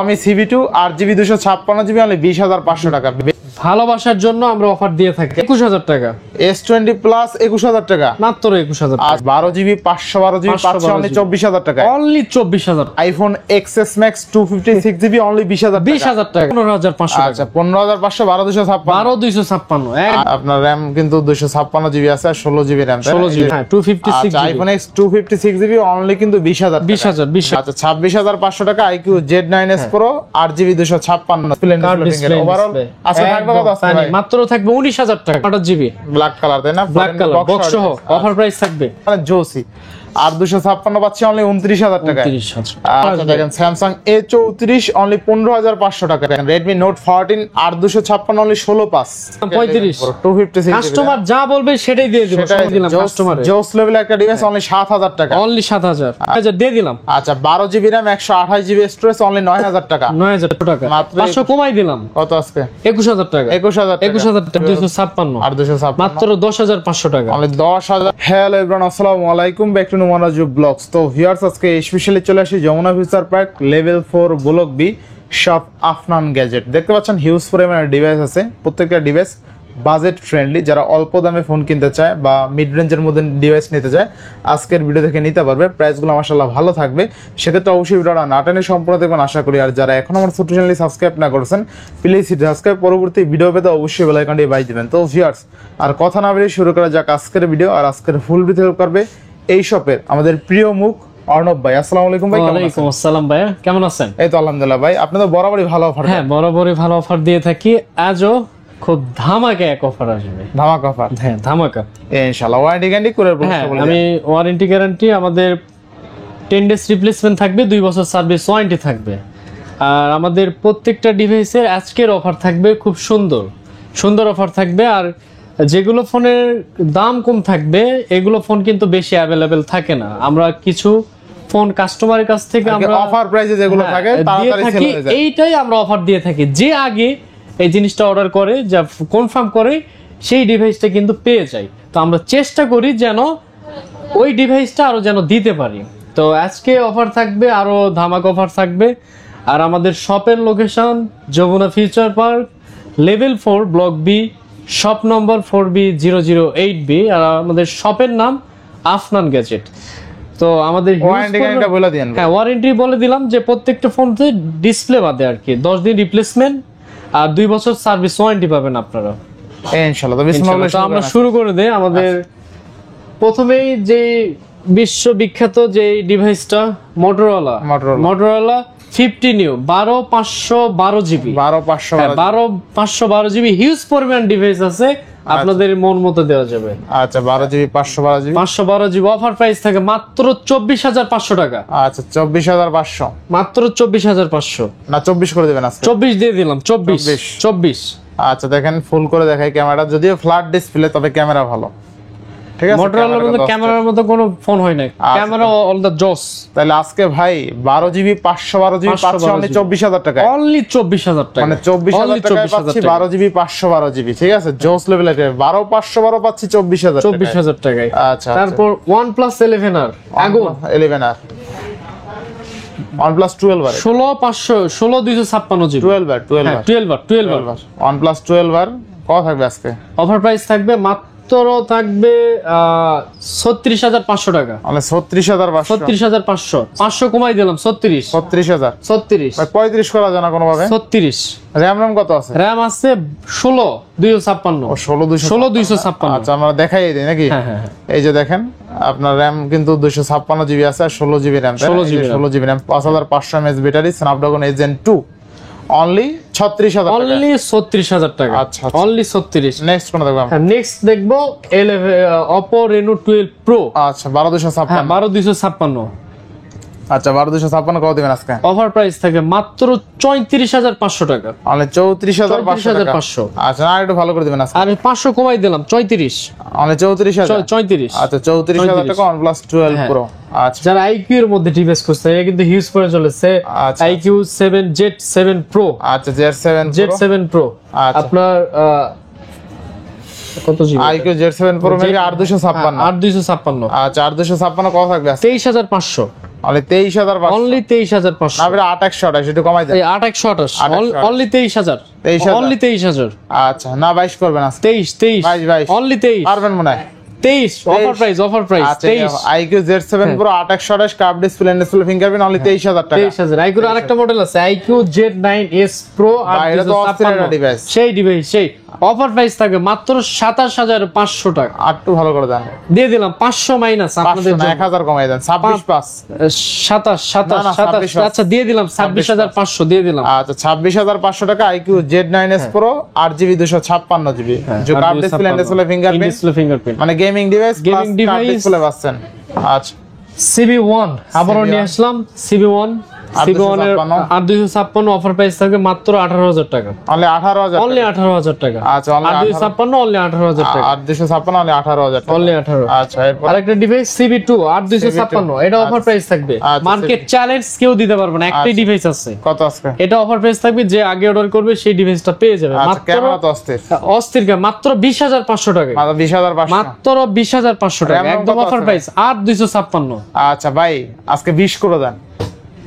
আমি সিভি2 8GB 256GB only 20500 টাকা। ভালোবাসার জন্য আমরা অফার দিয়ে থাকি 21000 টাকা। S20 প্লাস 21000 টাকা, মাত্র 21000 আর টাকা। 12GB 512GB পাচ্ছি অনলি 24000 টাকা। Only 24000। IPhone XS Max 256GB only 20000 টাকা। 20000 টাকা, 15500 টাকা। আচ্ছা 15500 12256 12256 আপনার RAM কিন্তু 256GB আছে আর 16GB RAM। 16GB, হ্যাঁ 256GB। আচ্ছা আইফোন X 256GB অনলি কিন্তু 20000 টাকা। 20000। আচ্ছা 26500 টাকা IQ Z9s Pro 8GB 256 Splendor overall. আচ্ছা থাকবে কত আছে ভাই? মাত্র থাকবে 19000 টাকা। 8GB ব্ল্যাক কালার, তাই না? ব্ল্যাক কালার বক্স সহ অফার প্রাইস থাকবে। মানে জোসি। আর 256 পাচ্ছি অনলি 29000 টাকা। 29000। আচ্ছা দেখেন স্যামসাং A34 অনলি 15500 টাকা। দেখেন Redmi Note 14 আর 256 অনলি 16.5 35 256। কাস্টমার যা বলবে সেটাই দিয়ে দিব। সব দিলাম কাস্টমারে। জোস লেভেল একটা ডিভাইস অনলি 7000 টাকা। অনলি 7000। আচ্ছা দিয়ে দিলাম। আচ্ছা 12GB RAM 128GB storage only 9000 টাকা। 9000 টাকা। মাত্র 500 কমাই দিলাম। কত আজকে? 21000 টাকা। 21000 টাকা। 21000 টাকা 256 আর 256 মাত্র 10500 টাকা। অনলি 10000। হ্যালো এভরিওয়ান, আসসালামু আলাইকুম, ব্যাক টু নোমানাজু ব্লগস। তো ভিউয়ার্স আজকে স্পেশালি চলে আসি Jamuna Future Park level 4 block B shop Afnan gadget. দেখতে পাচ্ছেন হিউজ পরিমাণের ডিভাইস আছে। প্রত্যেকটা ডিভাইস বাজেট ফ্রেন্ডলি, যারা অল্প দামে ফোন কিনতে চায় বা মিড রেঞ্জের মধ্যে ডিভাইস নিতে চায় আজকের ভিডিও থেকে নিতে পারবে। প্রাইসগুলো মাশাআল্লাহ ভালো থাকবে, সেক্ষেত্রে অবশ্যই ভিডিওটা না টেনে সম্পূর্ণ দেখবেন আশা করি। আর যারা এখন আমার ছোট চ্যানেলটি সাবস্ক্রাইব না করেছেন প্লিজ সাবস্ক্রাইব, পরবর্তী ভিডিও পেতে অবশ্যই বেল আইকনটি বাজিয়ে দিবেন। তো ভিউয়ার্স আর কথা না বেরিয়ে শুরু করা যাক আজকের ভিডিও। আর আজকের ফুল ভিডিও হেল্প করবে এই শপের আমাদের প্রিয় মুখ অর্ণব ভাই। আসসালামু আলাইকুম ভাই, কেমন আছেন? ওয়ালাইকুম আসসালাম ভাই, কেমন আছেন? এই তো আলহামদুলিল্লাহ ভাই। আপনি তো বরাবরই ভালো অফার। হ্যাঁ বরাবরই ভালো অফার দিয়ে থাকি। আজও খুব ধামাকা এক অফার আসবে। ধামাকা অফার? হ্যাঁ ধামাকা ইনশাআল্লাহ। ওয়ারেন্টি গ্যারান্টি করে বলতে হ্যাঁ বলে আমি ওয়ারেন্টি গ্যারান্টি আমাদের 10 ডেজ রিপ্লেসমেন্ট থাকবে, 2 বছর সার্ভিস ওয়ারেন্টি থাকবে। আর আমাদের প্রত্যেকটা ডিভাইসের আজকের অফার থাকবে খুব সুন্দর সুন্দর অফার থাকবে। আর যেগুলো ফোনের দাম কম থাকবে এগুলো ফোন কিন্তু বেশি অ্যাভেলেবেল থাকে না। আমরা কিছু ফোন কাস্টমারের কাছ থেকে আমরা অফার প্রাইসে যেগুলো থাকে তাড়াতাড়ি সেল হয়ে যায়, এইটাই আমরা অফার দিয়ে থাকি। যে আগে এই জিনিসটা অর্ডার করে, যা কনফার্ম করে, সেই ডিভাইসটা কিন্তু পেয়ে যায়। তো আমরা চেষ্টা করি যেন ওই ডিভাইসটা আরো যেন দিতে পারি। তো আজকে অফার থাকবে, আরো ধামাকা অফার থাকবে। আর আমাদের শপের location Jamuna Future Park level 4 block B shop number 4B008B। আর আমাদের শপের নাম আফনান গ্যাজেট। তো আমাদের ওয়ারেন্টি গ্যারান্টি বলে দেন। হ্যাঁ ওয়ারেন্টি বলে দিলাম যে প্রত্যেকটা ফোনতে ডিসপ্লে বাদে আর কি 10 দিন রিপ্লেসমেন্ট আর 2 বছর সার্ভিস ওয়ারেন্টি পাবেন আপনারা ইনশাআল্লাহ। তো বিসমিল্লাহ তো আমরা শুরু করে দেই। আমাদের প্রথমেই যে বিশ্ববিখ্যাত যে ডিভাইসটা Motorola 50 new 12512GB 12512GB huge পরিমাণ ডিভাইস আছে, আপনাদের মন মতো দেওয়া যাবে। আচ্ছা 12GB 512GB 512GB offer price থাকে মাত্র 24500 টাকা। আচ্ছা 24500, মাত্র 24500 না 24 করে দিবেন আজকে? 24 দিয়ে দিলাম। 24। আচ্ছা দেখেন ফুল করে দেখাই ক্যামেরা, যদিও ফ্ল্যাট ডিসপ্লে তবে ক্যামেরা ভালো। ঠিক আছে, মোটরোলার মধ্যে ক্যামেরার মতো কোনো ফোন হয় না, ক্যামেরা অল দ্য জস। তাহলে আজকে ভাই 12GB 512GB পাচ্ছি অনলি 24000 টাকা। অনলি 24000 টাকা, মানে 24000 টাকায় পাচ্ছি 12GB 512GB। ঠিক আছে, জোস লেভেল এর 12512 পাচ্ছি 24000 টাকায়। আচ্ছা তারপর OnePlus 11R আগুন 11R, OnePlus 12R 16256GB 12R 12R OnePlus 12R কত থাকবে আজকে? অফার প্রাইস থাকবে মাত্র থাকবে 36500 টাকা। মানে 36500 500 কমাই দিলাম 36 ভাই 35 করা যায় না কোনো ভাবে? 36 RAM কত আছে? RAM আছে 16256 ও 16256। আচ্ছা আমরা দেখাই দিই নাকি? হ্যাঁ এই যে দেখেন আপনার RAM কিন্তু 256GB আছে আর 16GB RAM। 16GB RAM 5500 mAh battery, Snapdragon Gen 2 only 36000 টাকা। অনলি 36000 টাকা। আচ্ছা অনলি 36। নেক্সট কোন দেখব? হ্যাঁ নেক্সট দেখবো Oppo Reno 12 Pro। আচ্ছা 12256। 12256। আচ্ছা 12256 কত দিবেন আজকে? অফার প্রাইস থাকে মাত্র 34500 টাকা। অনলি 34500। আচ্ছা না একটু ভালো করে দিবেন আজকে। আর 500 কমাই দিলাম 34। অনলি 34000। আচ্ছা 34000 টাকা OnePlus 12 Pro। আচ্ছা যারা IQ এর মধ্যে ডিভাইস খুঁজছে, এটা কিন্তু হিউজ পরে চলেছে। IQ 7Z7 Pro। আচ্ছা Z7 Pro আপনার কত GB? IQ Z7 Pro maybe 8256। 8256। আচ্ছা 8256 কত থাকবে আজকে? 23500। অনলি 23500 অনলি 23500 না ভাই 2828 একটু কমাই দেন এই 2828 অনলি 23000 23,000 অনলি 23000 আচ্ছা না 22 করবেন আজকে 23 22 অনলি 23 পারবেন মনে হয় 23 offer price 23 IQ Z7 Pro 2828 curve display display fingerprint only 23000 টাকা 23000 IQ আরেকটা মডেল আছে IQ Z9s Pro বাইরে তো অস্থির একটা ডিভাইস সেই ডিভাইস সেই অফার প্রাইস থাকবে মাত্র 27500 টাকা আর একটু ভালো করে দেন দিয়ে দিলাম 500 মাইনাস আপনাদের 1000 কমাই দেন 26 পাস 27 আচ্ছা দিয়ে দিলাম 26500 দিয়ে দিলাম আচ্ছা 26500 টাকা IQ Z9s Pro 8GB 256GB যে কার্ভ ডিসপ্লে ডিসপ্লে ফিঙ্গারপ্রিন্ট মানে গেমিং ডিভাইস ডিসপ্লে পাচ্ছেন আচ্ছা CB1 আবারও নিয়ে আসলাম CB1 এর 8256 অফার প্রাইস থাকবে মাত্র 18000 টাকা অনলি 18000 অনলি 18000 টাকা আচ্ছা অনলি 8256 অনলি 18000 টাকা 8256 অনলি 18000 টাকা অনলি 18 আচ্ছা এরপর আরেকটা ডিভাইস CB2 8256 এটা অফার প্রাইস থাকবে আচ্ছা, মার্কেট চ্যালেঞ্জ কেউ দিতে পারবে না একটাই ডিভাইস আছে কত আজকে এটা অফার প্রাইস থাকবে যে আগে অর্ডার করবে সেই ডিভাইসটা পেয়ে যাবে আচ্ছা মাত্র ক্যামেরা তো অস্থির অস্থির মাত্র 20500 টাকা মাত্র 20500 মাত্র 20500 টাকা একদম অফার প্রাইস 8256 আচ্ছা ভাই আজকে 20 করে দেন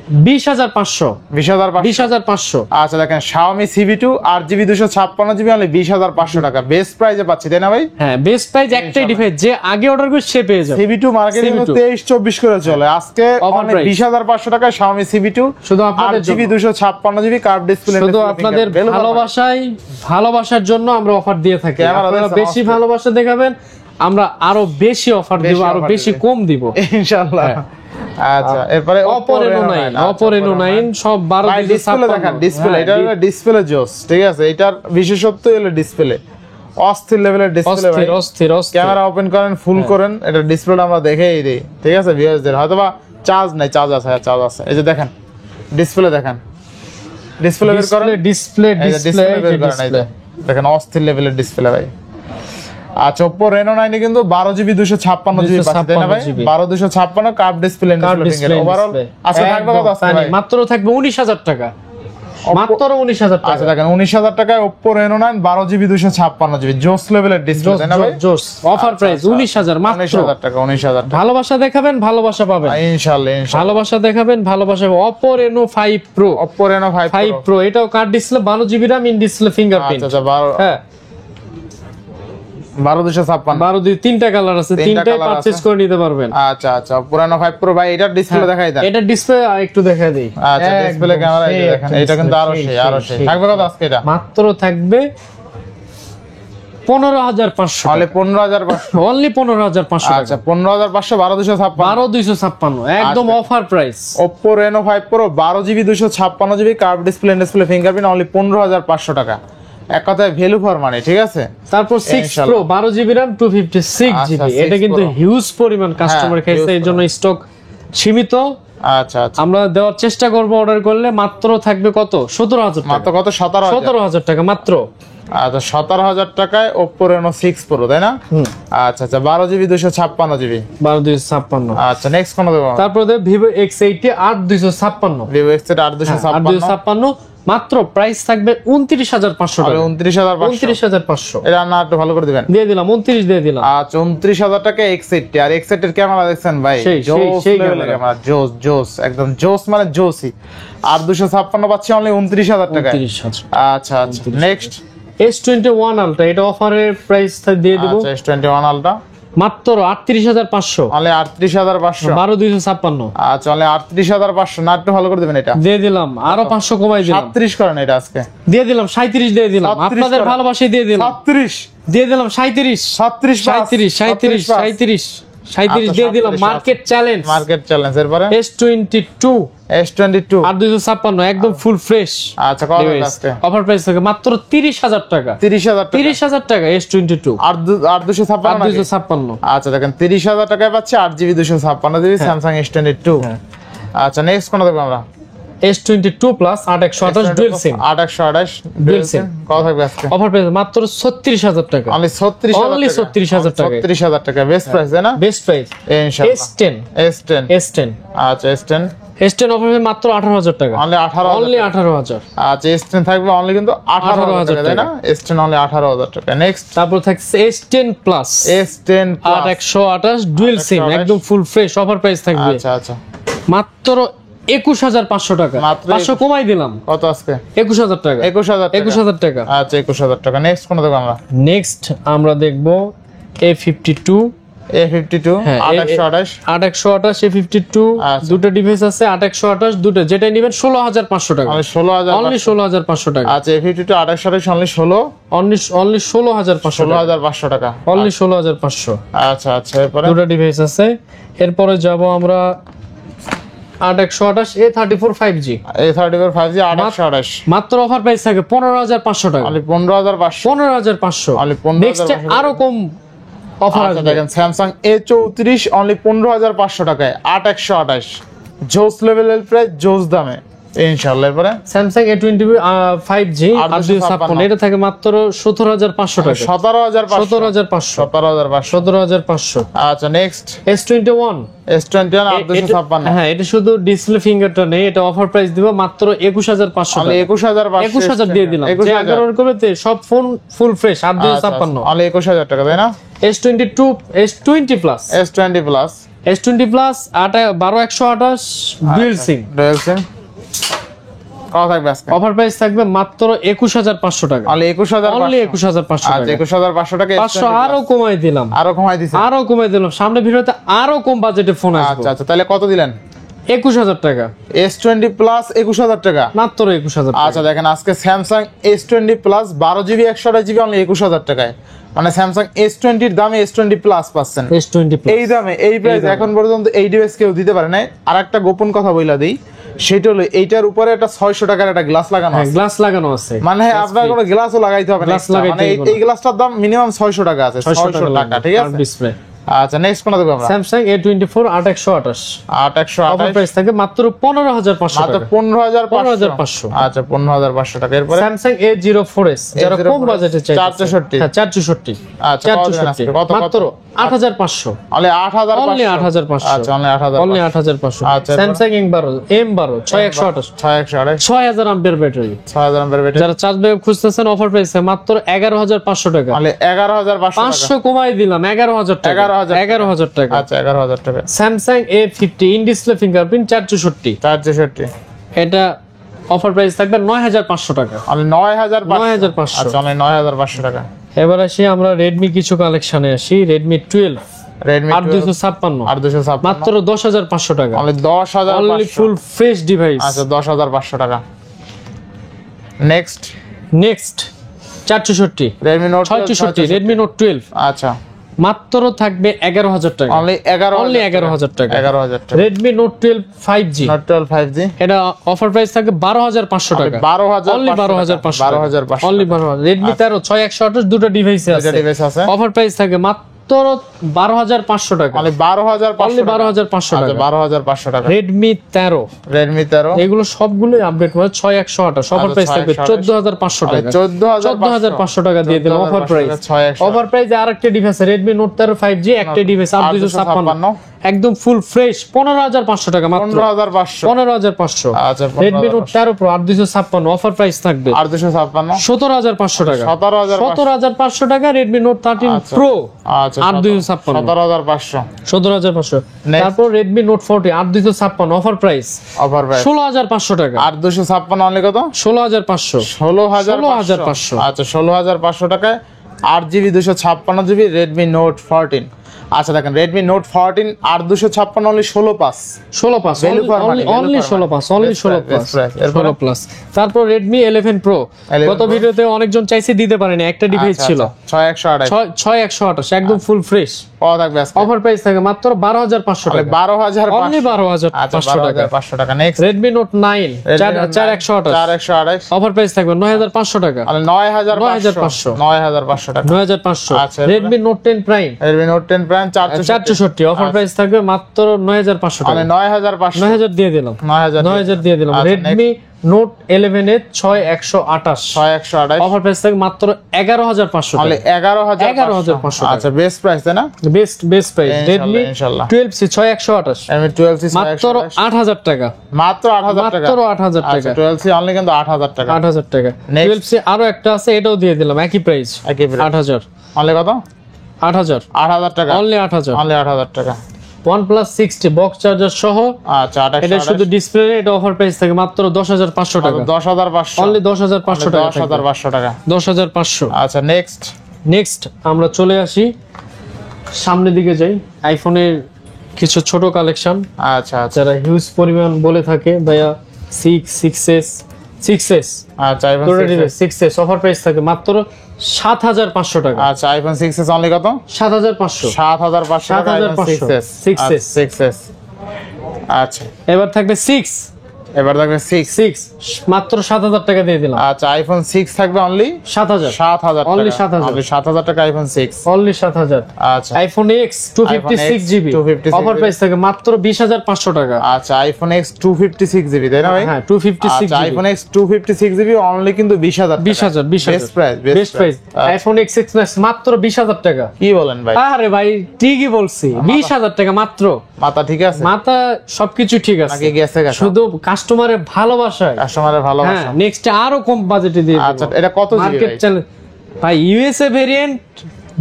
20500 20500 আচ্ছা দেখেন Xiaomi CB2 8GB 256GB only 20500 টাকা বেস্ট প্রাইসে পাচ্ছি তাই না ভাই হ্যাঁ বেস্ট প্রাইস একটাই ডিভাইস যে আগে অর্ডার করে সে পেয়ে যাবে CB2 মার্কেটে 23-24 করে চলে আজকে অনলি 20500 টাকা Xiaomi CB2 শুধু আপনাদের 8GB 256GB কার্ভ ডিসপ্লে শুধু আপনাদের ভালোবাসার জন্য আমরা অফার দিয়ে থাকি আপনারা বেশি ভালোবাসা দেখাবেন আমরা আরো বেশি অফার দেব আরো বেশি কম দিব ইনশাআল্লাহ আচ্ছা এরপরে Oppo Reno 9 সব 12 ডিসপ্লে দেখেন ডিসপ্লে এটা হলো ডিসপ্লে জোস ঠিক আছে এটার বিশেষত্ব হলো ডিসপ্লে অস্থির লেভেলের ডিসপ্লে ভাই অস্থির ক্যামেরা ওপেন করেন ফুল করেন এটা ডিসপ্লেটা আমরা দেখেই দিই ঠিক আছে ভিউয়ারদের হয়তোবা চার্জ নাই চার্জ আছে এই যে দেখেন ডিসপ্লে দেখেন ডিসপ্লে বের করেন ডিসপ্লে বের করেন এই যে দেখেন অস্থির লেভেলের ডিসপ্লে ভাই আচ্ছা Oppo Reno 9 এ কিন্তু 12GB 256GB পাচ্ছেন তাই না ভাই 12256 কার্ভ ডিসপ্লে ফিঙ্গার ওভারঅল আচ্ছা থাকবে কত আছে ভাই মাত্র থাকবে 19000 টাকা মাত্র 19000 টাকা আচ্ছা দেখেন 19000 টাকায় Oppo Reno 9 12GB 256GB জোস লেভেলের ডিসপ্লে তাই না ভাই জোস অফার প্রাইস 19000 মাত্র 19000 টাকা ভালোবাসা দেখাবেন ভালোবাসা পাবেন ইনশাআল্লাহ ভালোবাসা দেখাবেন ভালোবাসা Oppo Reno 5 Pro Oppo Reno 5 Pro এটাও card display 12GB RAM in display fingerprint আচ্ছা 12 হ্যাঁ 12256 তিনটা কালার আছে তিনটাই পারচেজ করে নিতে পারবেন আচ্ছা Oppo Reno 5 Pro ভাই এটার ডিসপ্লে দেখাই দেন এটা ডিসপ্লে একটু দেখাই দেই আচ্ছা ডিসপ্লে ক্যামেরা এই দেখেন এটা কিন্তু আরো সেই থাকবে কত আজকে এটা মাত্র থাকবে 15500 অনলি 15500 অনলি 15500 আচ্ছা 15500 12256 একদম offer price Oppo Reno 5 Pro 12GB 256GB curve display fingerprint only 15500 টাকা এক কথায় ভ্যালু ফর মানি ঠিক আছে তারপর 6 Pro 12GB RAM 256GB এটা কিন্তু হিউজ পরিমাণ কাস্টমার খাইছে এর জন্য স্টক সীমিত আচ্ছা আমরা দেওয়ার চেষ্টা করব অর্ডার করলে মাত্র থাকবে কত 17000 টাকা মাত্র কত 17000 টাকা মাত্র আচ্ছা 17000 টাকায় Oppo Reno 6 Pro তাই না আচ্ছা 12GB 256GB 12256 আচ্ছা নেক্সট কোন দেব তারপর দেব Vivo X80 8256 Vivo X80 8256 মাত্র প্রাইস থাকবে 29500 টাকা 29500 এটা না একটু ভালো করে দিবেন দিয়ে দিলাম 29 দিয়ে দিলাম আচ্ছা 29000 টাকা X80 আর X80 এর ক্যামেরা দেখছেন ভাই জোস ক্যামেরা জোস একদম জোস মানে জোসই আর 256 পাচ্ছি অনলি 29000 টাকা 29000 আচ্ছা নেক্সট S21 Ultra এটা অফারের প্রাইস দিয়ে দেব আচ্ছা S21 Ultra মাত্র 38500 অনলি 38500 12256 আচ্ছা অনলি 38500 না একটু ভালো করে দিবেন এটা দিয়ে দিলাম আরো 500 কমাই দিলাম 37 করেন এটা আজকে দিয়ে দিলাম 37 দিয়ে দিলাম আপনাদের ভালোবাসায় দিয়ে দিলাম 37 দিয়ে দিলাম 37 দিয়ে দিলাম মার্কেট চ্যালেঞ্জ এরপরে S22 আর 256 একদম ফুল ফ্রেশ আচ্ছা কত আজকে অফার প্রাইস থাকে মাত্র 30000 টাকা 30000 টাকা S22 আর 256 আচ্ছা দেখেন 30000 টাকায় পাচ্ছি 8GB 256GB Samsung S22 আচ্ছা নেক্সট কোন দেব আমরা S22 plus 8128 dual SIM 8128 dual sim কত থাকবে আজকে অফার প্রাইস মাত্র 36000 টাকা অনলি 36000 টাকা 36000 টাকা বেস্ট প্রাইস না বেস্ট প্রাইস ইনশাআল্লাহ S10 আচ্ছা S10 অফার মাত্র 18000 টাকা অনলি 18000 আচ্ছা S10 থাকবে অনলি কিন্তু 18000 টাকা তাই না S10 অনলি 18000 টাকা নেক্সট তারপর থাকছে S10 প্লাস 8128 ডুয়াল সিম একদম ফুল ফ্রেশ অফার প্রাইস থাকবে আচ্ছা মাত্র 21500 টাকা, মাত্র 500 কমাই দিলাম। কত আজকে? 21000 টাকা। 21000 টাকা। আচ্ছা 21000 টাকা। নেক্সট কোন দেখব আমরা? নেক্সট আমরা দেখব A52 A52 হ্যাঁ, 828 828 A52 আচ্ছা। দুটো ডিভাইস আছে, 828 দুটো, যেটা নেবেন 16500 টাকা, মানে 16500 অনলি 16500 টাকা। আচ্ছা A52 828 অনলি 16 অনলি 16500 টাকা, 16500 টাকা। অনলি 16500। আচ্ছা আচ্ছা এরপরে দুটো ডিভাইস আছে। এরপরে যাব আমরা 828 A34 5G, A34 5G 828 মাত্র অফার প্রাইস থাকে 15500 টাকা, অনলি 15500 15500। অনলি 15500 নেক্সট আরো কম অফার আচ্ছা আসবে। দেখেন Samsung A34 অনলি 15500 টাকায় 8128 জোস লেভেলের প্রাইস জোস দামে ইনশাআল্লাহ। এরপরে স্যামসাং A20 5G 856, এটা থাকে মাত্র 17500 টাকা, 17500 17500 17500 17500। আচ্ছা নেক্সট S21 S21 856 হ্যাঁ, এটা শুধু ডিসপ্লে ফিঙ্গারটা নেই, এটা অফার প্রাইস দিব মাত্র 21500 অনলি টাকা, 21500 21000 দিয়ে দিলাম। যে 11 করবে সব ফোন ফুল ফ্রেশ 856। অনলি 21000 টাকা তাই না? S22 S20 plus S20 plus S20 plus 12128 dual sim, dual sim কত থাকবে আজকে? অফার প্রাইস থাকবে মাত্র 21500 টাকা, অনলি 21500 অনলি 21500 আচ্ছা টাকা। 21500 টাকা 500 আরো কমাই দিলাম, আরো কমাই দিছে। আরো কমাই দিলাম। সামনে ভিডিওতে আরো কম বাজেটে ফোন আসবে। আচ্ছা আচ্ছা তাহলে কত দিলেন? 21000 টাকা, S20 প্লাস 21000 টাকা। মাত্র 21000 টাকা। আচ্ছা দেখেন আজকে Samsung S20 plus 12GB 128GB only 21000 টাকায়, মানে Samsung S20 এর দামে S20 প্লাস পাচ্ছেন S20 প্লাস এই দামে এই প্রাইস এখন পর্যন্ত এই ডিভাইস কেউ দিতে পারে না। আরেকটা গোপন কথা বইলা দেই, সেটা হলো এইটার উপরে একটা 600 টাকার একটা গ্লাস লাগানো হ্যাঁ, আছে, গ্লাস লাগানো আছে, মানে আপনার কোনো গ্লাসও লাগাইতে হবে না গ্লাস extra। লাগাইতে মানে হবে না। এই গ্লাসটার দাম মিনিমাম 600 টাকা আছে, 600 টাকা ঠিক আছে। ডিসপ্লে আচ্ছা নেক্সট কোন দেখব আমরা? স্যামসাং A24 8128, অফার 8128 প্রাইস থাকে মাত্র 15500 মাত্র টাকা, 15500 আচ্ছা 15500 টাকা। এরপরে স্যামসাং A04s যারা কম বাজেটে চাই 464 হ্যাঁ 464 আচ্ছা, কত দিবেন আজকে? কত? মাত্র 8500, অনলি 8500 অনলি 8500, আচ্ছা অনলি 8500 অনলি 8500। আচ্ছা, স্যামসাং M12 6128 6128 6000 আম্পিয়ার ব্যাটারি, 6000 এর ব্যাটারি যারা চার্জ ব্যাকআপ খুঁজতেছেন অফার প্রাইস মাত্র 11500 টাকা, অনলি 11500 টাকা। 500 কমাই দিলাম 11000 টাকা, 11000 টাকা। আচ্ছা 11000 টাকা। Samsung A50 in display fingerprint 464, 464 এটা অফার প্রাইস থাকবে 9500 টাকা, অনলি 9500 9500। আচ্ছা অনলি 9500 টাকা। এবার আসি আমরা রেডমি কিছু কালেকশনে আসি। রেডমি 12 Redmi 8256 8256 মাত্র 10500 টাকা, only only 10500 full fresh device. আচ্ছা 10500 টাকা। Next next 464 Redmi Note 664 Redmi note 12 আচ্ছা মাত্র থাকবে 11000 টাকা, অনলি 11000 অনলি 11000 টাকা। 11000 টাকা। Redmi note 12 5G Note 12 5G এটা অফার প্রাইস থাকবে 12500 টাকা, 12500 অনলি 12500 12500 অনলি 12000। রেডমি 13 6128 দুটো ডিভাইসে আছে, ডিভাইস আছে অফার প্রাইস থাকে মাত্র 12500 টাকা, অনলি 12500 অনলি 12500 আচ্ছা টাকা। 12500 টাকা। রেডমি 13 Redmi 13 এগুলো সবগুলোই আপডেট করে 6128 অফার প্রাইস থাকবে 14500 টাকা, 14500 টাকা দিয়ে দিলাম অফার প্রাইস। 6100 অফার প্রাইস আরেকটা ডিভাইস রেডমি নোট 13 5G একটা ডিভাইস 8256 একদম ফুল ফ্রেশ 15500 টাকা, মাত্র 15500 15500। আচ্ছা Redmi note 13 pro 8256 offer price থাকবে 8256 17500 টাকা, 17500 টাকা। রেডমি নোট 13 আচ্ছা। প্রো আচ্ছা 8256 17500 17500। Next. তারপর Redmi note 40 8256 offer price offer price 16500 টাকা, 8256 অনলি কত? 16500 16500 আচ্ছা 16500 টাকায় 8GB 256GB Redmi Note 14। আচ্ছা দেখেন Redmi Note 14 8256 only 16+। 16+, Value for money, only value for 16+, only Best price, best price। এরপরে? 16+। তারপর রেডমি 11 প্রো 11 গত Pro। ভিডিওতে অনেকজন চাইছে দিতে পারেনি, একটা ডিভাইস ছিল 6128 6128 একদম ফুল ফ্রেশ, কত থাকবে আজকে? অফার প্রাইস থাকে মাত্র 12500 টাকা, 12500 অনলি আচ্ছা 12500 টাকা। 12500 টাকা। Next Redmi note 9 4128 4128 offer price থাকবে 9500 টাকা, মানে 9500 9500 টাকা। 9500। আচ্ছা, এরপরে? Redmi note 10 prime Redmi Note 10 Prime 464 offer price থাকবে মাত্র 9500 মানে টাকা, 9500 9000 দিয়ে দিলাম, 9000 দিয়ে দিলাম। আচ্ছা, রেডমি নোট 11 এর 6128 6128 অফার প্রাইস থাকবে মাত্র 11500 অনলি টাকা, 11500 টাকা। আচ্ছা বেস্ট প্রাইস তাই না? Best price. ইনশাআল্লাহ, রেডমি ইনশাআল্লাহ। 12C 6128 Redmi 12C মাত্র 8000 টাকা, মাত্র 8000 টাকা। মাত্র 8000 টাকা, আচ্ছা 12C অনলি কিন্তু 8000 টাকা। 8000 টাকা। Next. 12C আরো একটা আছে, এটাও দিয়ে দিলাম একই প্রাইস, একই price। 8000 অনলি কত? 8000 8000 টাকা। অনলি 8000। অনলি 8000 টাকা। OnePlus 60 বক্স চার্জার সহ। আচ্ছা, এটা শুধু ডিসপ্লে, এটা অফার প্রাইস থাকে মাত্র 10,500 টাকা। 10,500 অনলি 10,500 টাকা। 10,500 টাকা। 10,500। আচ্ছা, নেক্সট আমরা চলে আসি সামনের দিকে যাই, আইফোনের কিছু ছোট কালেকশন। আচ্ছা, যারা হিউজ পরিমাণ বলে থাকে ভাইয়া 6s আচ্ছা, আইফোন 6s অফার প্রাইস থাকে মাত্র 7,500 টাকা। আচ্ছা, আইফোন 6s অনলি কত? 7,500। 7,500 টাকা আইফোন 6s। আচ্ছা, এবার থাকবে 6, এবার থাকবে 6 মাত্র 7,000 টাকা দিয়ে দিলাম। আচ্ছা, আইফোন 6 থাকবে অনলি 7,000 7,000 অনলি টাকা। 7,000 অনলি 7,000 টাকা আইফোন 6। অনলি 7,000। আচ্ছা, iPhone X 256 GB 256 offer price থাকে মাত্র 20,500 টাকা। আচ্ছা, আইফোন X 256 জিবি তাই না ভাই? হ্যাঁ 256 আচ্ছা, আইফোন X 256 জিবি অনলি কিন্তু 20,000 20,000 best price. Best price. IPhone X6 Max মাত্র 20,000 টাকা। কি বলেন ভাই? আরে ভাই ঠিকই বলছি, 20,000 টাকা মাত্র। মাথা ঠিক আছে মাথা সবকিছু ঠিক আছে, নাকি গেছে গেছে? শুধু কাস্টমারের ভালোবাসায়। কাস্টমারের ভালোবাসা। হ্যাঁ, নেক্সট আরো কম বাজেটে দিয়ে আচ্ছা, এটা কত জিবি মার্কেট ভাই? চ্যালেঞ্জ ভাই, USA variant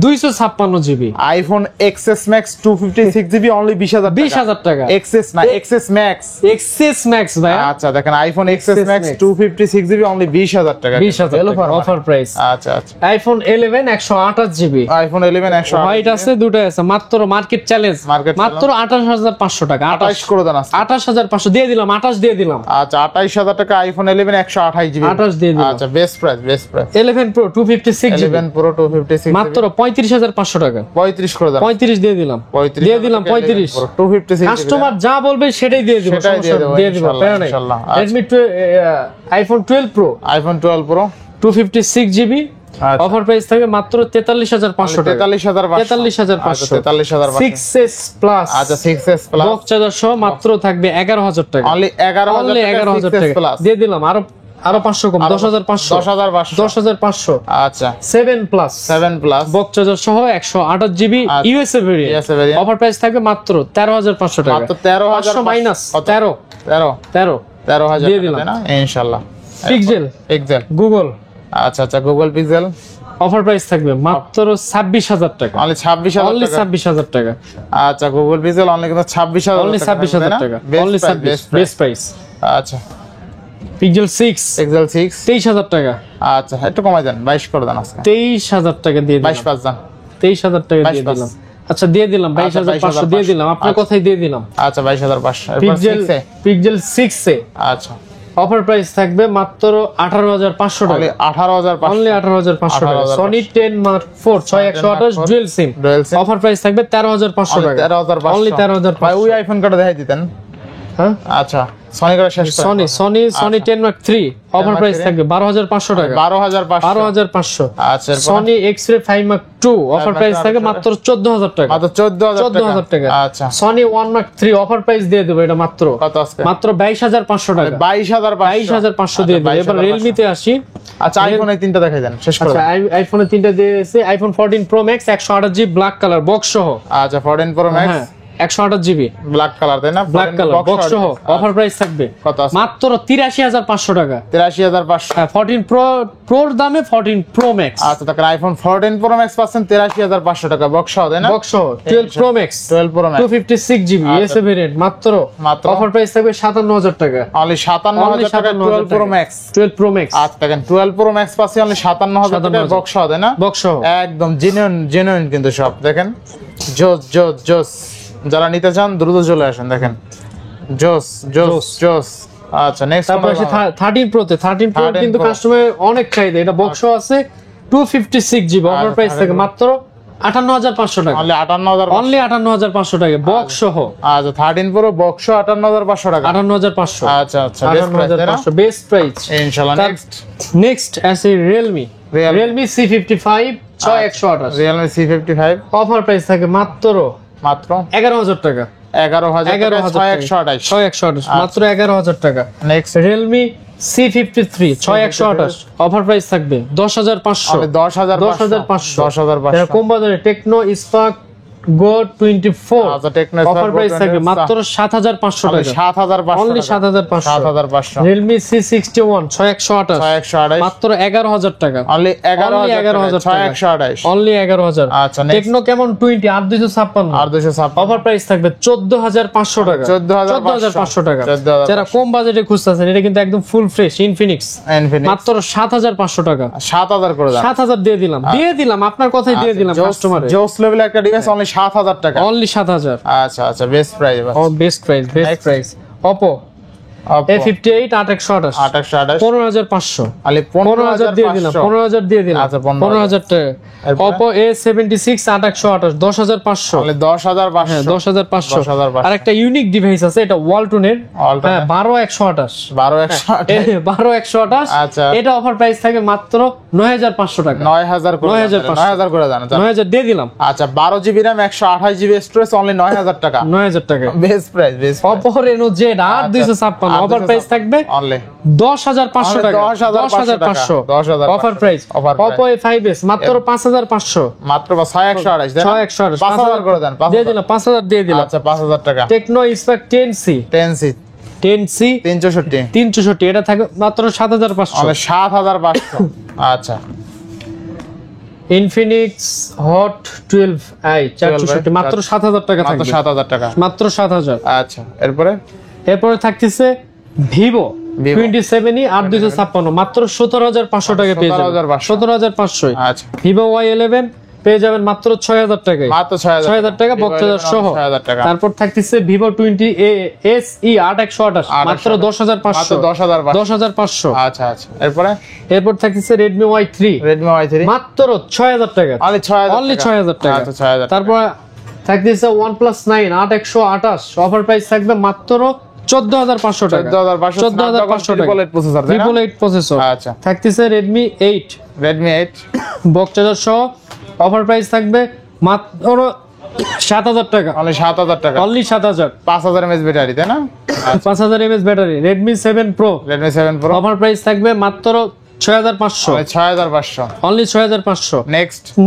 256 GB. IPhone XS Max 256 GB only 20,000 টাকা। 20,000 টাকা। XS না, XS Max। XS Max ভাই আচ্ছা, দেখেন iPhone XS Max 256 GB only 20,000 টাকা। 20,000 অফার প্রাইস। আচ্ছা, আচ্ছা, আইফোন 11 128 জিবি আইফোন 11 100 হোয়াইট আছে, দুটো আছে, মাত্র মার্কেট চ্যালেঞ্জ মাত্র 28,500 টাকা। 28 করে দেন আজকে। 28,500 দিয়ে দিলাম, 28 দিয়ে দিলাম। আচ্ছা, 28,000 টাকা আইফোন 11 128 জিবি 28 দিয়ে দিলাম। আচ্ছা, best price. 11 Pro 256 GB 11 Pro 256 মাত্র 35,500 টাকা। 35 করে দেন। 35 দিয়ে দিলাম, 35 দিয়ে দিলাম 35। 256 কাস্টমার যা বলবে সেটাই দিয়ে দিব, সেটাই দিয়ে দেব, দিয়ে দিব, ইনশাআল্লাহ, প্যারা নাই। ইনশাআল্লাহ। Redmi iPhone 12 Pro iPhone 12 Pro 256 GB offer price থাকে মাত্র 43,500 টাকা। 43,500 43,500 6s প্লাস। আচ্ছা, 6s প্লাস বক্স চার্জার সহ মাত্র থাকবে 11,000 টাকা। অনলি 11,000 টাকা প্লাস দিয়ে দিলাম, আরো 500 কম, 10,500 10,500 আচ্ছা, 7 প্লাস বক্স চার্জার সহ 128 GB USA variant offer price থাকবে মাত্র 13,500 টাকা। মাত্র 13,000 মাইনাস 13,000 দিয়ে দিলাম না ইনশাআল্লাহ। Pixel Google. আচ্ছা, গুগল পিক্সেল অফার প্রাইস থাকবে মাত্র 26,000 টাকা। অনলি 26,000 টাকা। আচ্ছা, গুগল পিক্সেল অনলি কিন্তু 26,000 অনলি 26,000 টাকা। Only 26 best price. আচ্ছা, পিক্সেল 6 23,000 টাকা। আচ্ছা, একটু কমাই দেন, 22 করে দেন আজকে। 23,000 টাকা দিয়ে দিলাম। 22 দেন। 23,000 টাকা দিয়ে দিলাম। আচ্ছা, দিয়ে দিলাম 22,500 দিয়ে দিলাম, আপনার কথাই দিয়ে দিলাম। আচ্ছা, 22,500। পিক্সেল 6 এ আচ্ছা, অফার প্রাইস থাকবে মাত্র 18,500 টাকা। অনলি 18,500 অনলি 18,500 টাকা। Sony 10 Mark 4 6128 dual SIM offer price থাকবে 13,500 টাকা। 13,500 অনলি 13,500। ভাই ওই আইফোন কাটা দেখাই দিতেন। হ্যাঁ, আচ্ছা, সনি কাটা শেষ করে। সনি 10 Mark 3 অফার প্রাইস থাকবে 12,500 টাকা। 12,500। আচ্ছা, Sony X-Ray 5 Mark 2 offer price থাকে মাত্র 14,000 টাকা। মাত্র 14,000 টাকা। আচ্ছা, সনি 1 Mark 3 অফার প্রাইস দিয়ে দেব এটা মাত্র কত আজকে? মাত্র 22,500 টাকা। 22,500 দিয়ে দেব। এবার Realme তে আসি। আচ্ছা, আইফোন এই তিনটা দেখাই দেন, শেষ করে আচ্ছা, আইফোনে 3টা দিয়েছে। IPhone 14 Pro Max 128 GB black colour box সহ। আচ্ছা, 14 Pro Max 128 GB black colour তাই না? ব্ল্যাক কালার বক্স সহ অফার প্রাইস থাকবে কত আছে? মাত্র 83,500 টাকা। 83,500। হ্যাঁ, 14 Proর দামে 14 Pro Max। আচ্ছা, তখন আইফোন 14 Pro Max পাচ্ছেন 83,500 টাকা বক্স সহ তাই না? বক্স সহ 12 Pro Max 256 GB SA variant মাত্র অফার প্রাইস থাকবে 57,000 টাকা। অনলি 57,000 টাকা 12 Pro Max। 12 Pro Max আচ্ছা, দেখেন 12 Pro Max পাচ্ছেন অনলি 57,000 টাকা বক্স সহ তাই না? বক্স সহ একদম জেনুইন কিন্তু সব দেখেন। জোস যারা নিতে চান দ্রুত চলে আসেন, দেখেন জোস। আচ্ছা, নেক্সট তারপর আছে 13 Pro তে। 13 Pro কিন্তু কাস্টমার অনেক চাহিদা, এটা বক্স আছে 256 জিবি অফার প্রাইস থাকে মাত্র 58,500 টাকা। অনলি 58,000 অনলি 58,500 টাকা বক্স সহ। আচ্ছা, 13 Pro বক্স 58,500 টাকা। 58,500। আচ্ছা, 58,500 বেস্ট প্রাইস ইনশাআল্লাহ। নেক্সট আছে Realme C55 6128 Realme C55 offer price থাকে মাত্র 11,000 টাকা। 11,128 মাত্র 11,000 টাকা। Next Realme C53 6128 offer price থাকবে 10,500। 10,500 কম বাজারে টেকনো স্পার্ক গো 24 আচ্ছা টেকনো অফার প্রাইস থাকবে মাত্র 7500 টাকা, 7500 অনলি 7500, 7500 Realme C61 6128 6128 মাত্র 11000 টাকা, অনলি 11000 6128 অনলি 11000। আচ্ছা next টেকনো কেমন 20 8256 আর 256 অফার প্রাইস থাকবে 14500 টাকা, 14500 টাকা। যারা কম বাজেটে খুঁজতেছেন এটা কিন্তু একদম ফুল ফ্রেশ ইনফিনিক্স মাত্র 7500 টাকা, 7000 করে দাও, 7000 দিয়ে দিলাম আপনার কথাই দিয়ে দিলাম কাস্টমারে। জোস লেভেল একটা ডিভাইস অনলি 7000 টাকা, অনলি 7000। আচ্ছা আচ্ছা বেস্ট প্রাইস ও বেস্ট প্রাইস Oppo A58 8128 2828 15500, আলি 15000 দিয়ে দিলাম, 15000 দিয়ে দিলাম, আচ্ছা, 15000 টাকা। এরপরে? Oppo A76 8128 10500, অনলি 10500 হ্যাঁ 10500। 10500 আর একটা ইউনিক ডিভাইস আছে এটা ওয়ালটনের, Walton হ্যাঁ এর? 12128 12128 12128। আচ্ছা। এটা অফার প্রাইস থাকে মাত্র 9500 টাকা, 9000 করে 9000 করে দাও 9000 দিয়ে দিলাম। আচ্ছা 12 GB RAM 128 GB storage only 9000 টাকা, 9000 টাকা। Best price Oppo Reno Z 8256 offer price থাকবে অনলি 10500 টাকা, 10500 10500 অফার প্রাইস। Oppo A5s মাত্র 5500, মাত্র 6128 দেন 6128 5000 করে দেন দিয়ে দিলাম, 5000 দিয়ে দিলাম। আচ্ছা 5000 টাকা টেকনো স্পার্ক 10C 10C 364 364 এটা থাকে মাত্র 7500। অনলি 7500 আচ্ছা ইনফিনিক্স হট 12i 464 মাত্র 7000 টাকা মাত্র থাকবে, 7000 টাকা, মাত্র 7000। আচ্ছা এরপরে এরপরে থাকতেছে ভিভো 27e 8256 মাত্র 17500 টাকা পেয়ে যাবেন, 17500 17500। আচ্ছা ভিভো Y11 পেয়ে যাবেন মাত্র 6000 টাকায়, মাত্র 6000 টাকা বক্সচার্জার সহ। 6000 টাকা। তারপর থাকতেছে ভিভো 20 SE 8128 মাত্র 10500, মাত্র 10500 10500। আচ্ছা এরপরে এরপর থাকতেছে Redmi Y3 Redmi Y3 মাত্র 6000 টাকা, অনলি 6000 টাকা। আচ্ছা 6000 তারপর থাকতেছে OnePlus 9 8128 অফার প্রাইস থাকবে মাত্র 14500 টাকা, 14500 টাকা ট্রিপল এইট প্রসেসর তাই না? Triple eight processor. আচ্ছা থাকতেছে Redmi 8 Redmi 8 বক্স চার্জার সহ অফার প্রাইস থাকবে মাত্র 7000 টাকা, অনলি 7000 টাকা, অনলি 7000। 5000 mAh ব্যাটারি তাই না? 5000 mAh battery Redmi 7 Pro Redmi 7 Pro offer price থাকবে মাত্র 6500, only 6500 only 6500।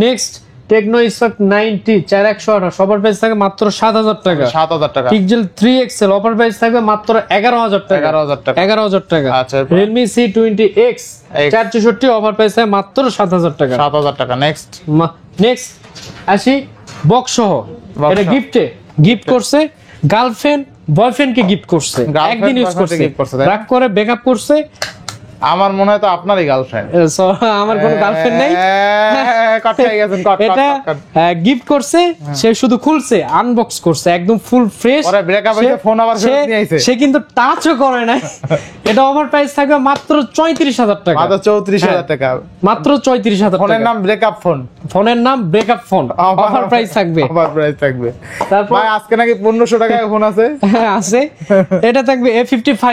Next Tecno Spark 90 4128 offer price থাকবে মাত্র 7000 টাকা। 7000 টাকা, পিক্সেল 3 XL অফার প্রাইস থাকবে মাত্র 11000 টাকা, 11000 টাকা 11000 টাকা। আচ্ছা, এরপর? Realme C20X 464 অফার প্রাইস থাকবে মাত্র 7000 টাকা। 7000 টাকা নেক্সট নেক্সট আসি বক্স সহ, Box এটা সহ। গিফট করছে গার্লফ্রেন্ড বয়ফ্রেন্ডকে গিফট করছে, Girlfriend, একদিন ইউজ boyfriend কে করছে, gift করছে, তাই না? রাগ করে ব্যাকআপ করছে। আমার মনে হয় তো আপনারই গার্লফ্রেন্ড। So, আমার কোনো গার্লফ্রেন্ড নাই, কট হয়ে গেছেন কট এটা গিফট করছে, সে শুধু খুলছে আনবক্স করছে একদম ফুল ফ্রেশ। পরে ব্রেকআপ হইছে ফোন আবার ফেরত নিয়ে আইছে। সে কিন্তু টাচও করে নাই। এটা অফার প্রাইস থাকবে মাত্র 34000 টাকা, মাত্র 34000 টাকা, মাত্র 34000 ফোনের টাকা। নাম ব্রেকআপ ফোন, ফোনের নাম ব্রেকআপ ফোন, অফার প্রাইস থাকবে। অফার প্রাইস থাকবে। তারপর ভাই আজকে নাকি 1500 টাকায় ফোন আছে, হ্যাঁ আছে, এটা থাকবে A55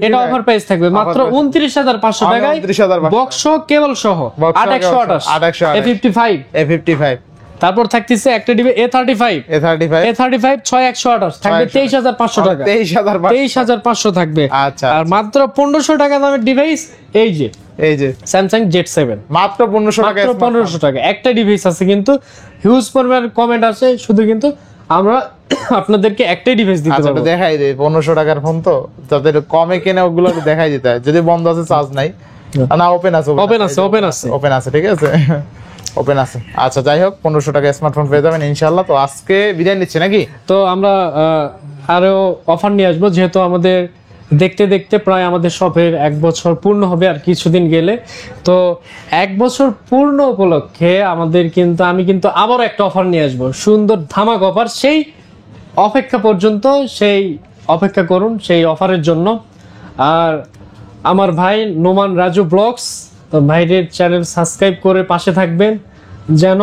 এটা অফার প্রাইস থাকবে মাত্র 29500 টাকায়, 29500 বক্স কেবল সহ 8128 A55। তারপর থাকতেছে একটা ডিবে A35 A35 6128 থাকবে 23500 টাকা, 23500 থাকবে। আচ্ছা, আর মাত্র 1500 টাকা দামের ডিভাইস এই যে Samsung Z7 মাত্র 1500 টাকা, মাত্র 1500 টাকা। একটা ডিভাইস আছে কিন্তু হিউজ পরিমাণ কমেন্ট আছে, শুধু কিন্তু আমরা আপনাদেরকে একটাই ডিভাইস দিতে আচ্ছা পারবো। দেখাই দেই 1500 টাকার ফোন তো যাদের কমে কেনে ওগুলো দেখাই দিতে হয়, যদি বন্ধ আছে চার্জ নাই না ওপেন আছে ওপেন আছে ঠিক আছে ওপেন আছে। আচ্ছা যাই হোক 1500 টাকা স্মার্টফোন পেয়ে যাবেন ইনশাআল্লাহ। তো আজকে বিদায় নিচ্ছি নাকি? তো আমরা আরো অফার নিয়ে আসবো, যেহেতু আমাদের দেখতে দেখতে প্রায় আমাদের শপের 1 বছর পূর্ণ হবে আর কিছুদিন গেলে। তো 1 বছর পূর্ণ উপলক্ষে আমি কিন্তু আবার একটা অফার নিয়ে আসবো, সুন্দর ধামাক অফার। সেই অপেক্ষা পর্যন্ত অপেক্ষা করুন সেই অফারের জন্য। আর আমার ভাই নোমান রাজু ব্লগস, তো ভাইদের চ্যানেল সাবস্ক্রাইব করে পাশে থাকবেন, যেন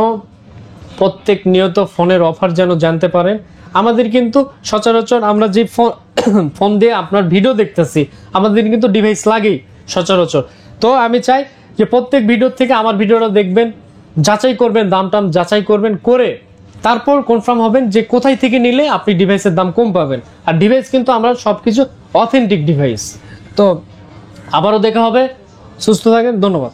প্রত্যেক নিয়ত ফোনের অফার যেন জানতে পারেন। আমাদের কিন্তু সচরাচর আমরা যে ফোন দিয়ে আপনার ভিডিও দেখতেছি, আমাদের কিন্তু ডিভাইস লাগেই সচরাচর। তো আমি চাই যে প্রত্যেক ভিডিও থেকে আমার ভিডিওটা দেখবেন, যাচাই করবেন, দাম টাম যাচাই করবেন, করে তারপর কনফার্ম হবেন যে কোথায় থেকে নিলে আপনি ডিভাইসের দাম কম পাবেন। আর ডিভাইস কিন্তু আমরা সবকিছু অথেন্টিক ডিভাইস। তো আবারও দেখা হবে, সুস্থ থাকেন, ধন্যবাদ।